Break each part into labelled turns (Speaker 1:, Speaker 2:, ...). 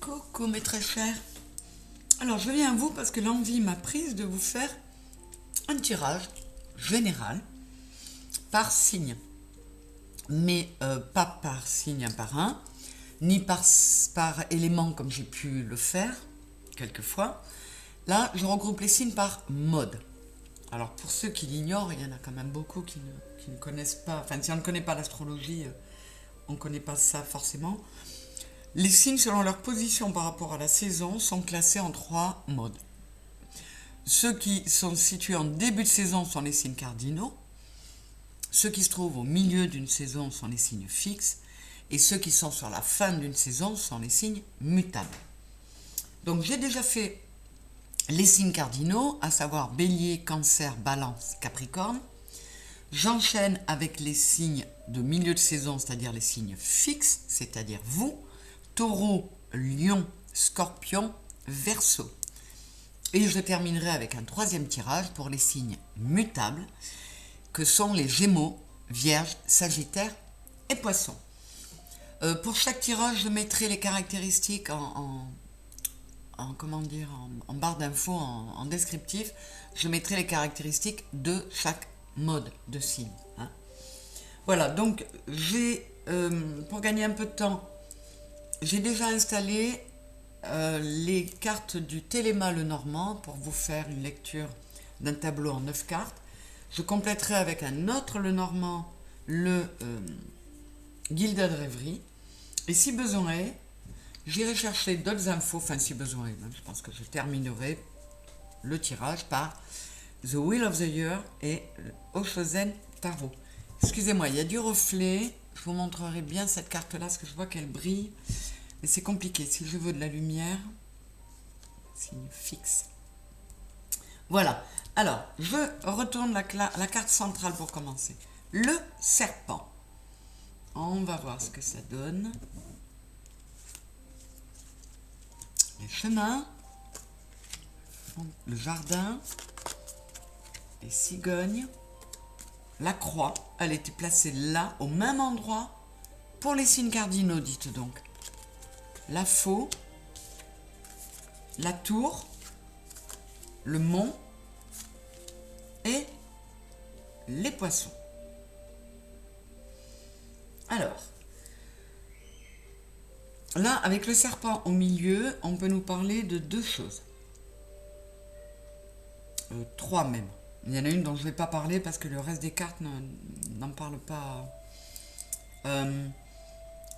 Speaker 1: Coucou mes très chers. Alors je viens à vous parce que l'envie m'a prise de vous faire un tirage général par signe. Mais pas par signe un par un, ni par élément comme j'ai pu le faire quelquefois. Là, je regroupe les signes par mode. Alors pour ceux qui l'ignorent, il y en a quand même beaucoup qui ne connaissent pas, enfin si on ne connaît pas l'astrologie, on ne connaît pas ça forcément. Les signes selon leur position par rapport à la saison sont classés en 3 modes. Ceux qui sont situés en début de saison sont les signes cardinaux. Ceux qui se trouvent au milieu d'une saison sont les signes fixes. Et ceux qui sont sur la fin d'une saison sont les signes mutables. Donc j'ai déjà fait les signes cardinaux, à savoir Bélier, Cancer, Balance, Capricorne. J'enchaîne avec les signes de milieu de saison, c'est-à-dire les signes fixes, c'est-à-dire vous, Taureau, Lion, Scorpion, Verseau. Et je terminerai avec un troisième tirage pour les signes mutables, que sont les Gémeaux, Vierge, Sagittaire et Poisson. Pour chaque tirage, je mettrai les caractéristiques en barre d'infos, en descriptif. Je mettrai les caractéristiques de chaque mode de signe. Voilà, donc pour gagner un peu de temps, j'ai déjà installé les cartes du Téléma Lenormand pour vous faire une lecture d'un tableau en 9 cartes. Je compléterai avec un autre Lenormand le Gilded Rêverie. Et si besoin est, j'irai chercher d'autres infos, enfin si besoin est, je pense que je terminerai le tirage par The Wheel of the Year et Oshozen Tarot. Excusez-moi, il y a du reflet, je vous montrerai bien cette carte-là, parce que je vois qu'elle brille. Mais c'est compliqué, si je veux de la lumière, signe fixe. Voilà, alors, je retourne la carte centrale pour commencer. Le serpent. On va voir ce que ça donne. Les chemins, le jardin, les cigognes, la croix. Elle était placée là, au même endroit, pour les signes cardinaux, dites donc. La faux, la tour, le mont et les poissons. Alors, là, avec le serpent au milieu, on peut nous parler de deux choses. Trois même. Il y en a une dont je ne vais pas parler parce que le reste des cartes n'en parle pas.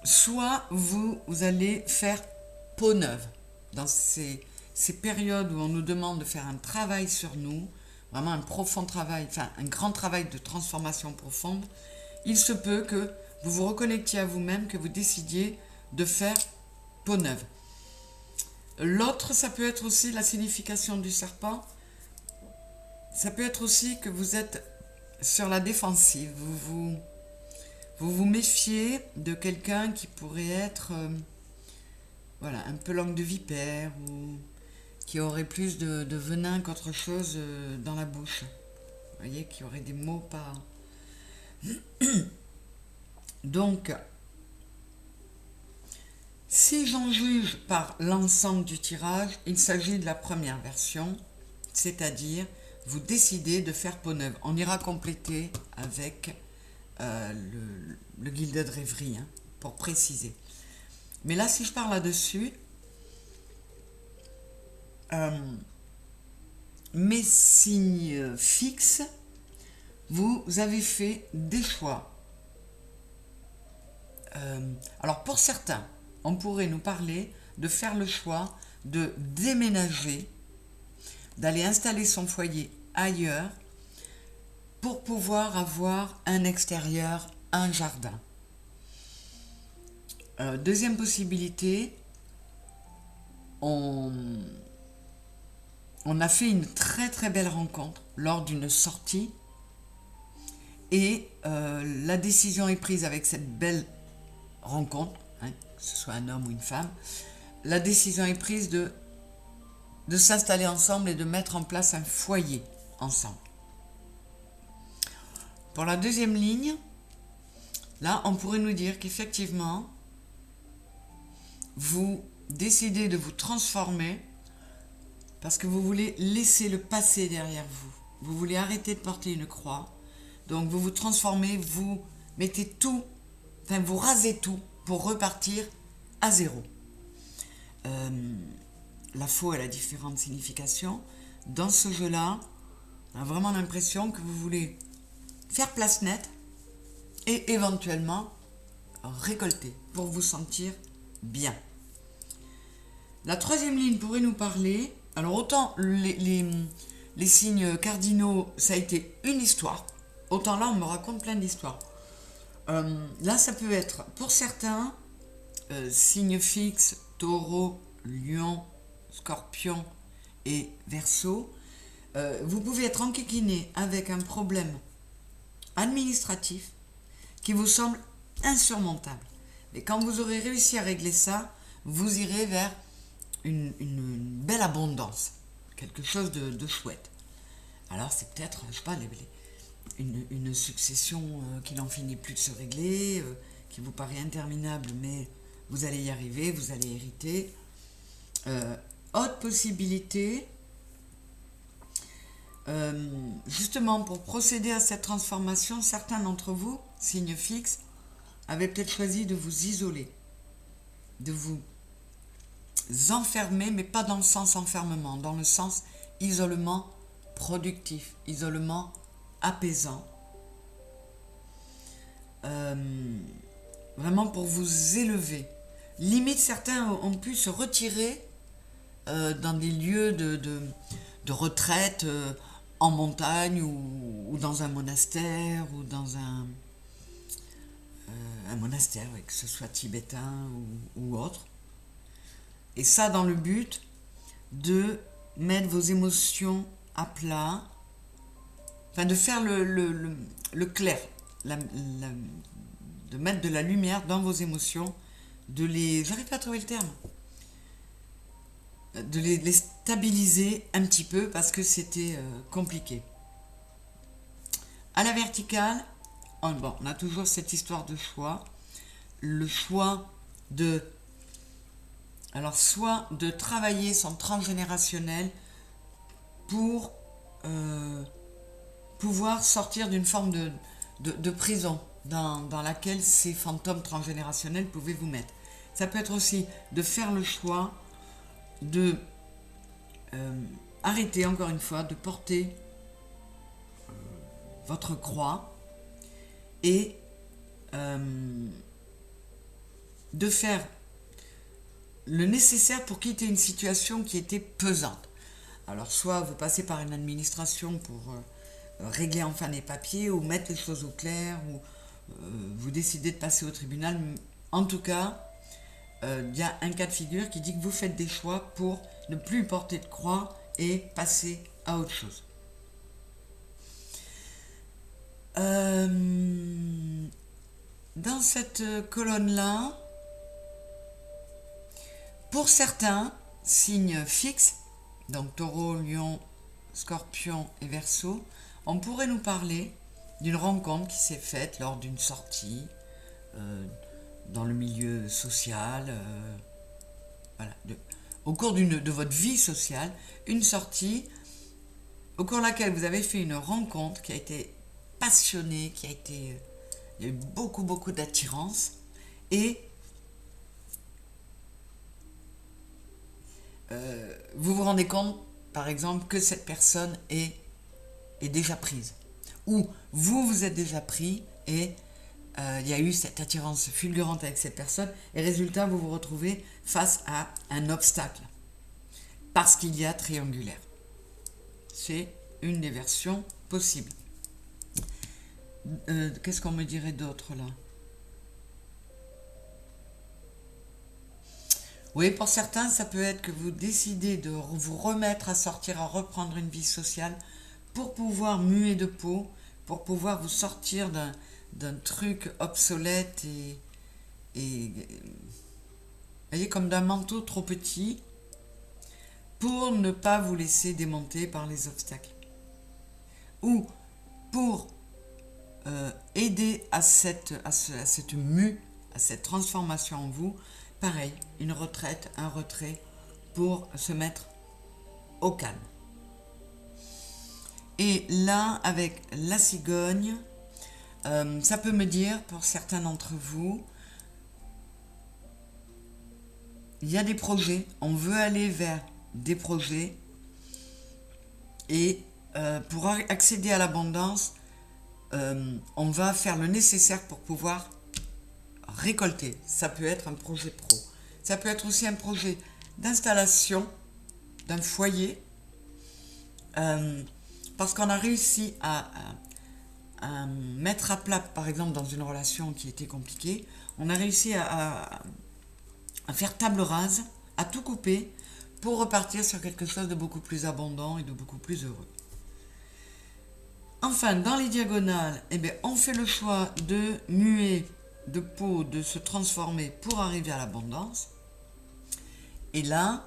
Speaker 1: Soit vous allez faire peau neuve dans ces périodes où on nous demande de faire un travail sur nous, vraiment un profond travail, enfin un grand travail de transformation profonde. Il se peut que vous vous reconnectiez à vous-même, que vous décidiez de faire peau neuve. L'autre, ça peut être aussi la signification du serpent. Ça peut être aussi que vous êtes sur la défensive. Vous vous méfiez de quelqu'un qui pourrait être voilà, un peu langue de vipère ou qui aurait plus de venin qu'autre chose dans la bouche. Vous voyez, qui aurait des mots pas... Donc, si j'en juge par l'ensemble du tirage, il s'agit de la première version, c'est-à-dire vous décidez de faire peau neuve. On ira compléter avec le Gilded Rêverie, pour préciser. Mais là, si je parle là-dessus, mes signes fixes, vous avez fait des choix. Alors pour certains, on pourrait nous parler de faire le choix de déménager, d'aller installer son foyer ailleurs pour pouvoir avoir un extérieur, un jardin. Deuxième possibilité, on a fait une très très belle rencontre lors d'une sortie et la décision est prise avec cette belle rencontre, que ce soit un homme ou une femme, la décision est prise de s'installer ensemble et de mettre en place un foyer ensemble. Pour la deuxième ligne, là, on pourrait nous dire qu'effectivement, vous décidez de vous transformer parce que vous voulez laisser le passé derrière vous. Vous voulez arrêter de porter une croix. Donc vous vous transformez, vous mettez tout, enfin vous rasez tout pour repartir à zéro. La faux, elle a différentes significations. Dans ce jeu-là, on a vraiment l'impression que vous voulez faire place nette et éventuellement récolter pour vous sentir bien. La troisième ligne pourrait nous parler. Alors autant les signes cardinaux, ça a été une histoire, autant là on me raconte plein d'histoires. Là ça peut être pour certains signes fixes, taureau, lion, scorpion et verseau. Vous pouvez être enquiquiné avec un problème administratif qui vous semble insurmontable. Mais quand vous aurez réussi à régler ça, vous irez vers une belle abondance, quelque chose de chouette. Alors c'est peut-être, je sais pas, une succession qui n'en finit plus de se régler, qui vous paraît interminable, mais vous allez y arriver, vous allez hériter. Autre possibilité, justement pour procéder à cette transformation, certains d'entre vous, signes fixes, avaient peut-être choisi de vous isoler, de vous enfermer, mais pas dans le sens enfermement, dans le sens isolement productif, isolement apaisant. Vraiment pour vous élever. Limite, certains ont pu se retirer dans des lieux de retraite en montagne ou dans un monastère ou dans un monastère, oui, que ce soit tibétain ou autre. Et ça dans le but de mettre vos émotions à plat, enfin de faire le clair, de mettre de la lumière dans vos émotions, j'arrive pas à trouver le terme, de les stabiliser un petit peu parce que c'était compliqué. À la verticale, on a toujours cette histoire de choix, le choix de, alors soit de travailler son transgénérationnel pour pouvoir sortir d'une forme de prison dans laquelle ces fantômes transgénérationnels pouvaient vous mettre. Ça peut être aussi de faire le choix de arrêter encore une fois de porter votre croix et de faire le nécessaire pour quitter une situation qui était pesante. Alors soit vous passez par une administration pour régler enfin les papiers ou mettre les choses au clair ou vous décidez de passer au tribunal. En tout cas, il y a un cas de figure qui dit que vous faites des choix pour ne plus porter de croix et passer à autre chose. Dans cette colonne-là, pour certains signes fixes, donc taureau, lion, scorpion et verseau, on pourrait nous parler d'une rencontre qui s'est faite lors d'une sortie dans le milieu social, voilà, au cours de votre vie sociale, une sortie au cours de laquelle vous avez fait une rencontre qui a été passionnée, il y a eu beaucoup d'attirance et vous vous rendez compte, par exemple, que cette personne est déjà prise. Ou vous êtes déjà pris et il y a eu cette attirance fulgurante avec cette personne et résultat, vous vous retrouvez face à un obstacle parce qu'il y a triangulaire. C'est une des versions possibles. Qu'est-ce qu'on me dirait d'autre là ? Oui, pour certains, ça peut être que vous décidez de vous remettre à sortir, à reprendre une vie sociale pour pouvoir muer de peau, pour pouvoir vous sortir d'un truc obsolète et voyez, comme d'un manteau trop petit pour ne pas vous laisser démonter par les obstacles. Ou pour aider à cette mue, à cette transformation en vous, pareil, une retraite, un retrait pour se mettre au calme. Et là, avec la cigogne, ça peut me dire, pour certains d'entre vous, il y a des projets, on veut aller vers des projets, et pour accéder à l'abondance, on va faire le nécessaire pour pouvoir récolter. Ça peut être un projet pro. Ça peut être aussi un projet d'installation d'un foyer, parce qu'on a réussi à mettre à plat, par exemple, dans une relation qui était compliquée, on a réussi à faire table rase, à tout couper pour repartir sur quelque chose de beaucoup plus abondant et de beaucoup plus heureux. Enfin, dans les diagonales, eh bien, on fait le choix de muer de peau, de se transformer pour arriver à l'abondance. Et là,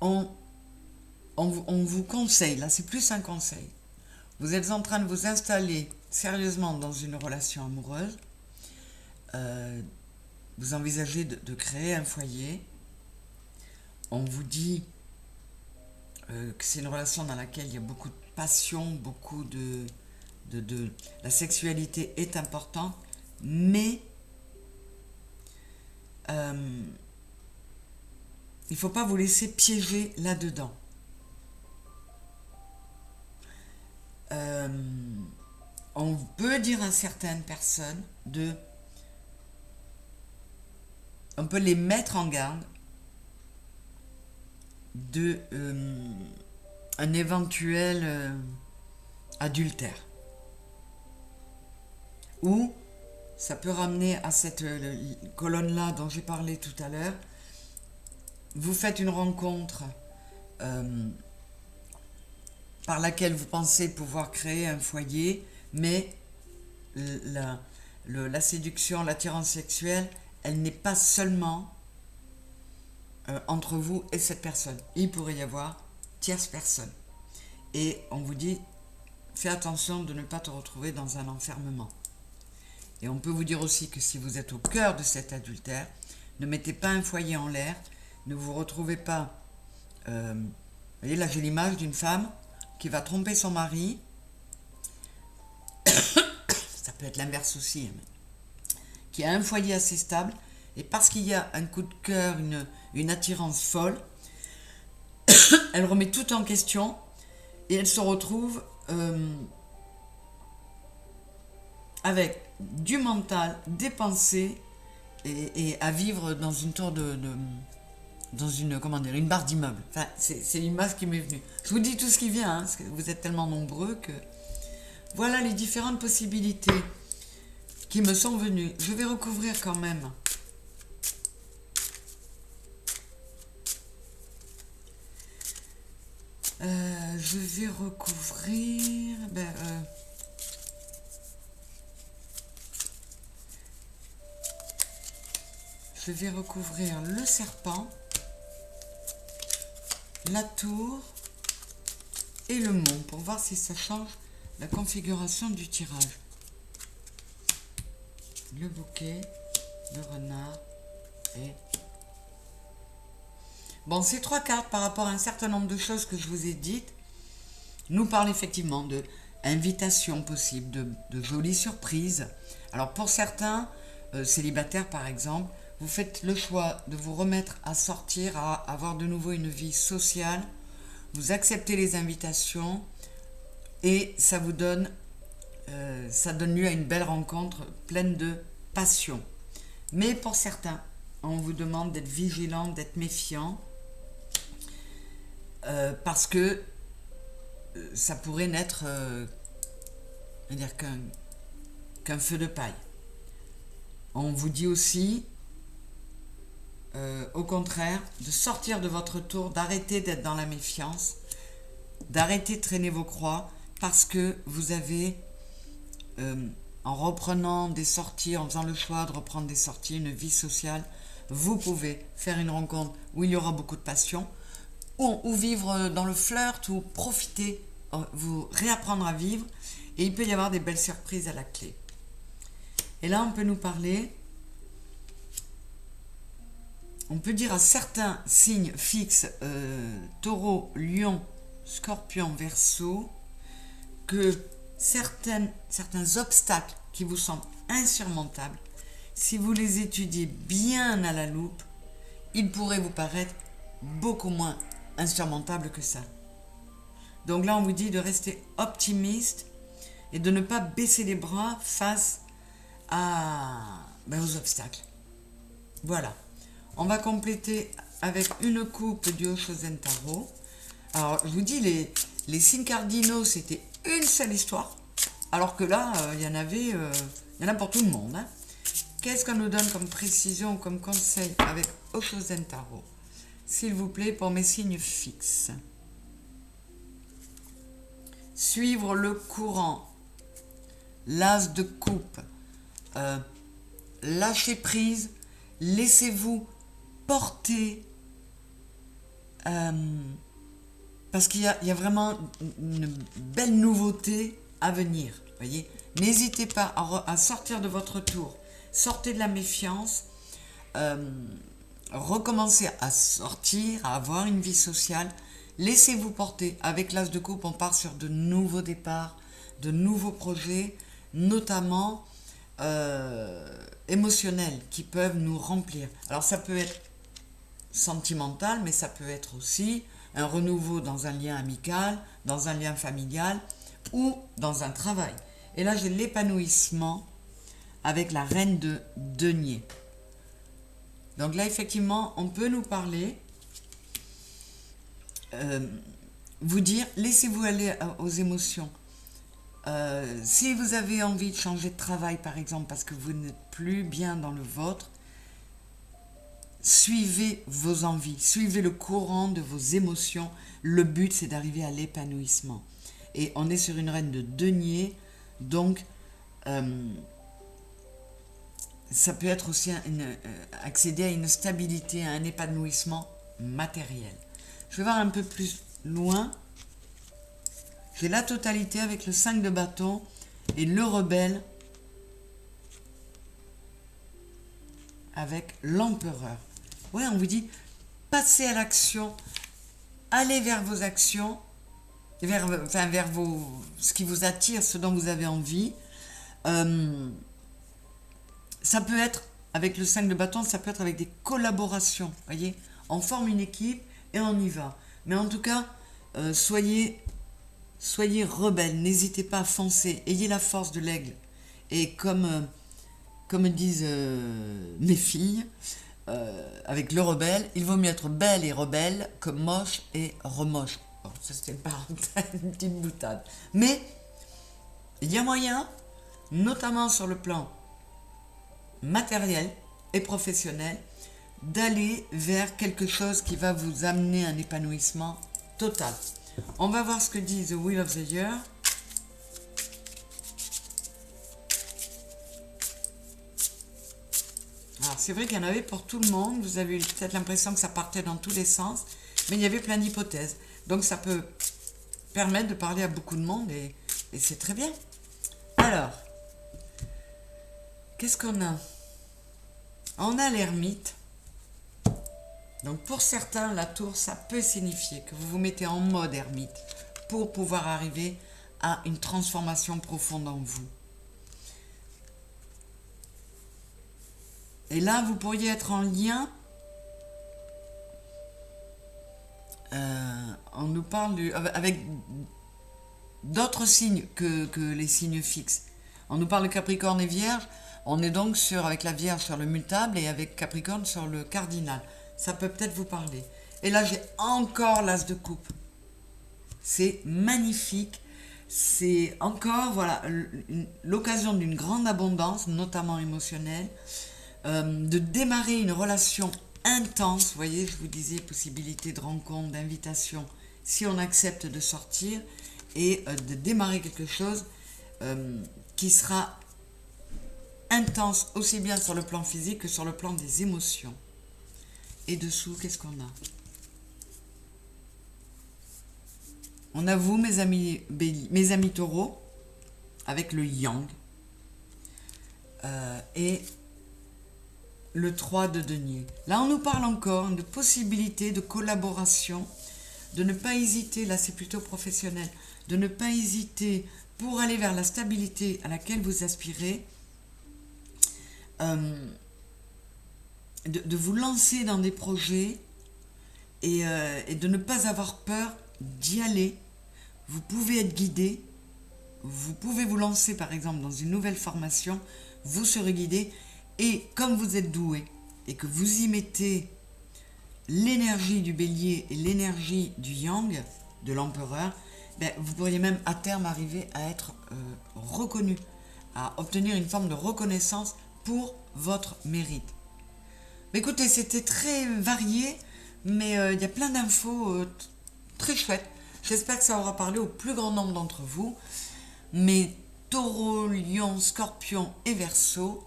Speaker 1: on vous conseille, là c'est plus un conseil, vous êtes en train de vous installer sérieusement dans une relation amoureuse, vous envisagez de créer un foyer, on vous dit que c'est une relation dans laquelle il y a beaucoup de passion, beaucoup de la sexualité est importante, mais il ne faut pas vous laisser piéger là-dedans. On peut dire à certaines personnes on peut les mettre en garde de un éventuel adultère, ou ça peut ramener à cette colonne-là dont j'ai parlé tout à l'heure. Vous faites une rencontre par laquelle vous pensez pouvoir créer un foyer, mais la séduction, l'attirance sexuelle, elle n'est pas seulement entre vous et cette personne. Il pourrait y avoir tierce personne. Et on vous dit, fais attention de ne pas te retrouver dans un enfermement. Et on peut vous dire aussi que si vous êtes au cœur de cet adultère, ne mettez pas un foyer en l'air, ne vous retrouvez pas... vous voyez, là j'ai l'image d'une femme qui va tromper son mari. Ça peut être l'inverse aussi, qui a un foyer assez stable, et parce qu'il y a un coup de cœur, une attirance folle, elle remet tout en question, et elle se retrouve avec du mental, des pensées, et à vivre dans une tour dans une, comment dire, une barre d'immeuble. Enfin, c'est l'image qui m'est venue. Je vous dis tout ce qui vient, parce que vous êtes tellement nombreux que... Voilà les différentes possibilités qui me sont venues. Je vais recouvrir quand même. Je vais recouvrir... je vais recouvrir le serpent, la tour et le mont pour voir si ça change la configuration du tirage. Le bouquet, le renard et... Bon, ces trois cartes, par rapport à un certain nombre de choses que je vous ai dites, nous parlent effectivement de invitations possibles, de jolies surprises. Alors pour certains, célibataires par exemple, vous faites le choix de vous remettre à sortir, à avoir de nouveau une vie sociale, vous acceptez les invitations et ça vous donne, ça donne lieu à une belle rencontre pleine de passion. Mais pour certains, on vous demande d'être vigilant, d'être méfiant, parce que ça pourrait n'être qu'un feu de paille. On vous dit aussi, au contraire, de sortir de votre tour, d'arrêter d'être dans la méfiance, d'arrêter de traîner vos croix, parce que vous avez, en reprenant des sorties, en faisant le choix de reprendre des sorties, une vie sociale, vous pouvez faire une rencontre où il y aura beaucoup de passion, ou vivre dans le flirt, ou profiter, vous réapprendre à vivre, et il peut y avoir des belles surprises à la clé. Et là, on peut nous parler, on peut dire à certains signes fixes, taureau, lion, scorpion, verseau, que certains obstacles qui vous semblent insurmontables, si vous les étudiez bien à la loupe, ils pourraient vous paraître beaucoup moins insurmontables que ça. Donc là, on vous dit de rester optimiste et de ne pas baisser les bras face aux obstacles. Voilà. On va compléter avec une coupe du Oshozen Tarot. Alors, je vous dis, les signes cardinaux, c'était une seule histoire. Alors que là, il y en a pour tout le monde. Hein. Qu'est-ce qu'on nous donne comme précision, comme conseil avec Oshozen Tarot? S'il vous plaît, pour mes signes fixes. Suivre le courant. L'as de coupe. Lâchez prise. Laissez-vous porter. Parce qu'il y a vraiment une belle nouveauté à venir. Voyez, n'hésitez pas à sortir de votre tour. Sortez de la méfiance. Recommencez à sortir, à avoir une vie sociale. Laissez-vous porter. Avec l'as de coupe, on part sur de nouveaux départs, de nouveaux projets, notamment émotionnels, qui peuvent nous remplir. Alors ça peut être sentimental, mais ça peut être aussi un renouveau dans un lien amical, dans un lien familial ou dans un travail. Et là, j'ai l'épanouissement avec la reine de denier. Donc là, effectivement, on peut nous parler, vous dire, laissez-vous aller aux émotions. Si vous avez envie de changer de travail, par exemple, parce que vous n'êtes plus bien dans le vôtre, suivez vos envies, suivez le courant de vos émotions. Le but, c'est d'arriver à l'épanouissement. Et on est sur une reine de denier, donc ça peut être aussi accéder à une stabilité, à un épanouissement matériel. Je vais voir un peu plus loin. J'ai la totalité avec le 5 de bâton et le rebelle avec l'empereur. Oui, on vous dit, passez à l'action, allez vers vos actions, vers ce qui vous attire, ce dont vous avez envie. Ça peut être, avec le 5 de bâton, ça peut être avec des collaborations, voyez. On forme une équipe et on y va. Mais en tout cas, soyez rebelles, n'hésitez pas à foncer, ayez la force de l'aigle. Et comme disent mes filles, avec le rebelle, il vaut mieux être belle et rebelle que moche et remoche. Bon, ça c'était une parenthèse, une petite boutade. Mais il y a moyen, notamment sur le plan matériel et professionnel, d'aller vers quelque chose qui va vous amener un épanouissement total. On va voir ce que dit The Wheel of the Year. Alors c'est vrai qu'il y en avait pour tout le monde, vous avez eu peut-être l'impression que ça partait dans tous les sens, mais il y avait plein d'hypothèses. Donc ça peut permettre de parler à beaucoup de monde et c'est très bien. Alors, qu'est-ce qu'on a? On a l'ermite. Donc pour certains, la tour, ça peut signifier que vous vous mettez en mode ermite pour pouvoir arriver à une transformation profonde en vous. Et là, vous pourriez être en lien. On nous parle avec d'autres signes que les signes fixes. On nous parle de Capricorne et Vierge. On est donc avec la Vierge sur le mutable et avec Capricorne sur le cardinal. Ça peut peut-être vous parler. Et là, j'ai encore l'as de coupe. C'est magnifique. C'est encore l'occasion d'une grande abondance, notamment émotionnelle, de démarrer une relation intense. Vous voyez, je vous disais, possibilité de rencontre, d'invitation, si on accepte de sortir, et de démarrer quelque chose qui sera intense, aussi bien sur le plan physique que sur le plan des émotions. Et dessous, qu'est-ce qu'on a? On a vous, mes amis taureaux, avec le yang. et le 3 de denier. Là, on nous parle encore de possibilités de collaboration, de ne pas hésiter, là c'est plutôt professionnel, de ne pas hésiter pour aller vers la stabilité à laquelle vous aspirez, de vous lancer dans des projets et de ne pas avoir peur d'y aller. Vous pouvez être guidé, vous pouvez vous lancer par exemple dans une nouvelle formation, vous serez guidé, et comme vous êtes doué et que vous y mettez l'énergie du bélier et l'énergie du yang, de l'empereur, ben, vous pourriez même à terme arriver à être reconnu, à obtenir une forme de reconnaissance pour votre mérite. Mais écoutez, c'était très varié, mais il y a plein d'infos très chouettes. J'espère que ça aura parlé au plus grand nombre d'entre vous. Mes taureaux, lions, scorpions et verseaux.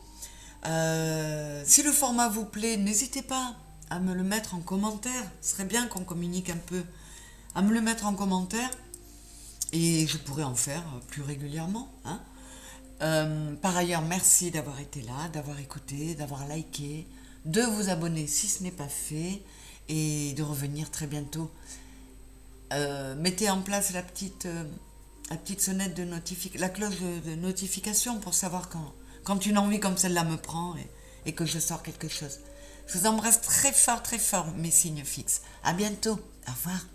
Speaker 1: Si le format vous plaît, n'hésitez pas à me le mettre en commentaire. Ce serait bien qu'on communique un peu. À me le mettre en commentaire. Et je pourrais en faire plus régulièrement. Hein. Par ailleurs, merci d'avoir été là, d'avoir écouté, d'avoir liké, de vous abonner si ce n'est pas fait et de revenir très bientôt. Mettez en place la petite sonnette de notification, la cloche de notification pour savoir quand une envie comme celle-là me prend et que je sors quelque chose. Je vous embrasse très fort, mes signes fixes. À bientôt. Au revoir.